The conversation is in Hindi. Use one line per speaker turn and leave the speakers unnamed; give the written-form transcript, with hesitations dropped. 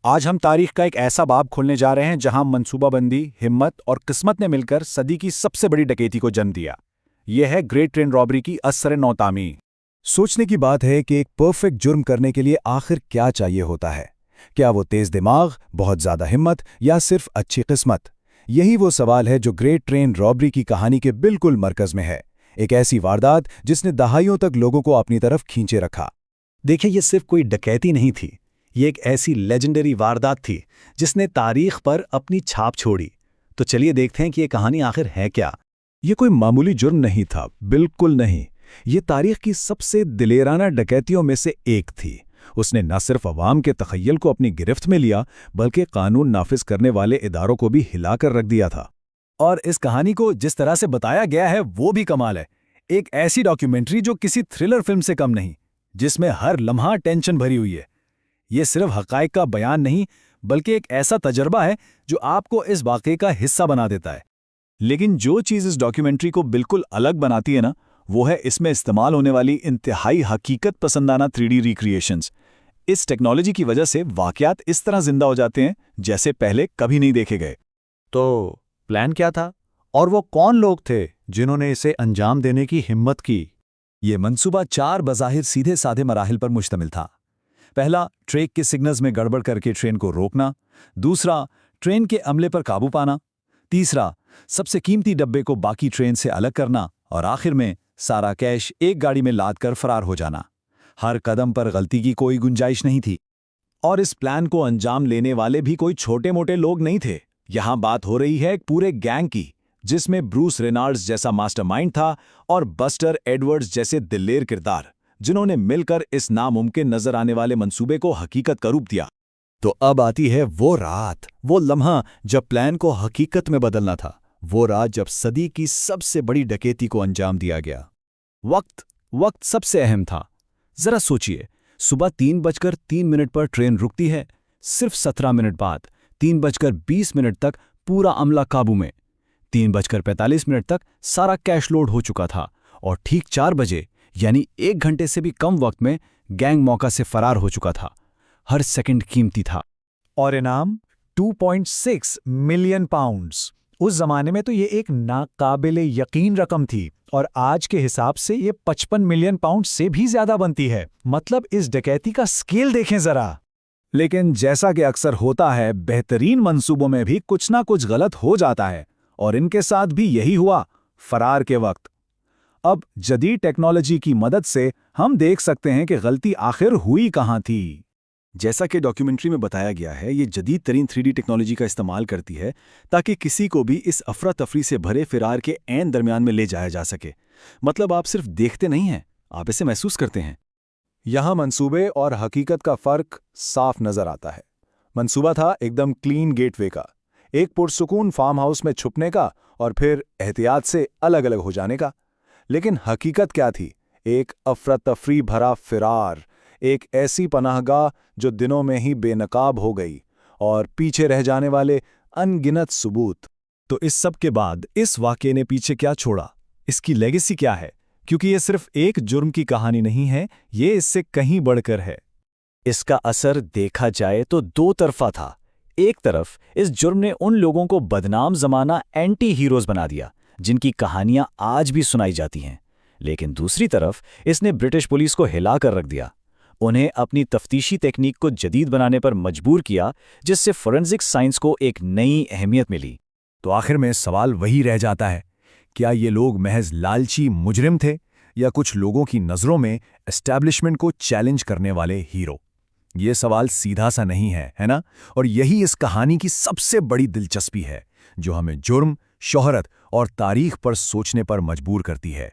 आज हम तारीख का एक ऐसा बाब खोलने जा रहे हैं जहां मंसूबाबंदी, हिम्मत और किस्मत ने मिलकर सदी की सबसे बड़ी डकैती को जन्म दिया। यह है ग्रेट ट्रेन रॉबरी की असर नौतामी।
सोचने की बात है कि एक परफेक्ट जुर्म करने के लिए आखिर क्या चाहिए होता है। क्या वो तेज दिमाग, बहुत ज्यादा हिम्मत या सिर्फ अच्छी किस्मत? यही वो सवाल है जो ग्रेट ट्रेन रॉबरी की कहानी के बिल्कुल मरकज में है। एक ऐसी वारदात जिसने दहाइयों तक लोगों को अपनी तरफ खींचे रखा।
देखिए, ये सिर्फ कोई डकैती नहीं थी। ये एक ऐसी लेजेंडरी वारदात थी जिसने तारीख पर अपनी छाप छोड़ी। तो चलिए देखते हैं कि ये कहानी आखिर है क्या।
ये कोई मामूली जुर्म नहीं था, बिल्कुल नहीं। ये तारीख की सबसे दिलेराना डकैतियों में से एक थी। उसने न सिर्फ अवाम के तखय्युल को अपनी गिरफ्त में लिया, बल्कि कानून नाफिज करने वाले इदारों को भी हिलाकर रख दिया था।
और इस कहानी को जिस तरह से बताया गया है वो भी कमाल है। एक ऐसी डॉक्यूमेंट्री जो किसी थ्रिलर फिल्म से कम नहीं, जिसमें हर लम्हा टेंशन भरी हुई है। ये सिर्फ हक़ाइक़ का बयान नहीं, बल्कि एक ऐसा तजर्बा है जो आपको इस वाक़े का हिस्सा बना देता है।
लेकिन जो चीज़ इस डॉक्यूमेंट्री को बिल्कुल अलग बनाती है ना, वो है इसमें इस्तेमाल होने वाली इंतहाई हकीकत पसंदाना 3D रिक्रिएशंस। इस टेक्नोलॉजी की वजह से वाक़यात इस तरह जिंदा हो जाते हैं जैसे पहले कभी नहीं देखे गए।
तो प्लान क्या था, और वो कौन लोग थे जिन्होंने इसे अंजाम देने की हिम्मत की?
ये मंसूबा 4 बज़ाहिर सीधे साधे मराहिल पर मुश्तमिल था। पहला, ट्रैक के सिग्नल्स में गड़बड़ करके ट्रेन को रोकना। दूसरा, ट्रेन के अमले पर काबू पाना। तीसरा, सबसे कीमती डब्बे को बाकी ट्रेन से अलग करना। और आखिर में सारा कैश एक गाड़ी में लाद कर फरार हो जाना। हर कदम पर गलती की कोई गुंजाइश नहीं थी।
और इस प्लान को अंजाम लेने वाले भी कोई छोटे मोटे लोग नहीं थे। यहां बात हो रही है एक पूरे गैंग की, जिसमें ब्रूस रेनाल्ड्स जैसा मास्टरमाइंड था और बस्टर एडवर्ड्स जैसे दिलेर किरदार, जिन्होंने मिलकर इस नामुमकिन नजर आने वाले मंसूबे को हकीकत का रूप दिया।
तो अब आती है वो रात, वो लम्हा जब प्लान को हकीकत में बदलना था। वो रात जब सदी की सबसे बड़ी डकैती को अंजाम दिया गया। वक्त सबसे अहम था। जरा सोचिए, सुबह 3:03 पर ट्रेन रुकती है। सिर्फ 17 मिनट बाद 3:20 तक पूरा अमला काबू में। 3:45 तक सारा कैश लोड हो चुका था और ठीक 4 बजे, यानी 1 घंटे से भी कम वक्त में, गैंग मौका से फरार हो चुका था। हर सेकंड कीमती था।
और इनाम 2.6 मिलियन पाउंड्स। उस जमाने में तो ये एक नाकाबिले यकीन रकम थी, और आज के हिसाब से ये 55 मिलियन पाउंड से भी ज्यादा बनती है। मतलब इस डकैती का स्केल देखें जरा।
लेकिन जैसा कि अक्सर होता है, बेहतरीन मंसूबों में भी कुछ ना कुछ गलत हो जाता है, और इनके साथ भी यही हुआ फरार के वक्त। अब जदीद टेक्नोलॉजी की मदद से हम देख सकते हैं कि गलती आखिर हुई कहां थी।
जैसा कि डॉक्यूमेंट्री में बताया गया है, ये जदीद तरीन 3D टेक्नोलॉजी का इस्तेमाल करती है ताकि किसी को भी इस अफरा तफरी से भरे फिरार के ऐन दरमियान में ले जाया जा सके। मतलब आप सिर्फ देखते नहीं हैं, आप इसे महसूस करते हैं।
यहां मंसूबे और हकीकत का फर्क साफ नजर आता है। मंसूबा था एकदम क्लीन गेटवे का, एक पुरसुकून फार्म हाउस में छुपने का और फिर एहतियात से अलग अलग हो जाने का। लेकिन हकीकत क्या थी? एक अफरा तफरी भरा फिरार, एक ऐसी पनाहगाह जो दिनों में ही बेनकाब हो गई, और पीछे रह जाने वाले अनगिनत सबूत।
तो इस सब के बाद इस वाक़े ने पीछे क्या छोड़ा? इसकी लेगेसी क्या है? क्योंकि ये सिर्फ एक जुर्म की कहानी नहीं है, ये इससे कहीं बढ़कर है।
इसका असर देखा जाए तो दो तरफा था। एक तरफ इस जुर्म ने उन लोगों को बदनाम जमाना एंटी हीरोज बना दिया जिनकी कहानियां आज भी सुनाई जाती हैं। लेकिन दूसरी तरफ इसने ब्रिटिश पुलिस को हिलाकर रख दिया। उन्हें अपनी तफ्तीशी टेक्निक को जदीद बनाने पर मजबूर किया, जिससे फोरेंसिक साइंस को एक नई अहमियत मिली।
तो आखिर में सवाल वही रह जाता है, क्या ये लोग महज लालची मुजरिम थे या कुछ लोगों की नज़रों में एस्टैब्लिशमेंट को चैलेंज करने वाले हीरो? ये सवाल सीधा सा नहीं है, है ना? और यही इस कहानी की सबसे बड़ी दिलचस्पी है, जो हमें जुर्म, शोहरत और तारीख पर सोचने पर मजबूर करती है।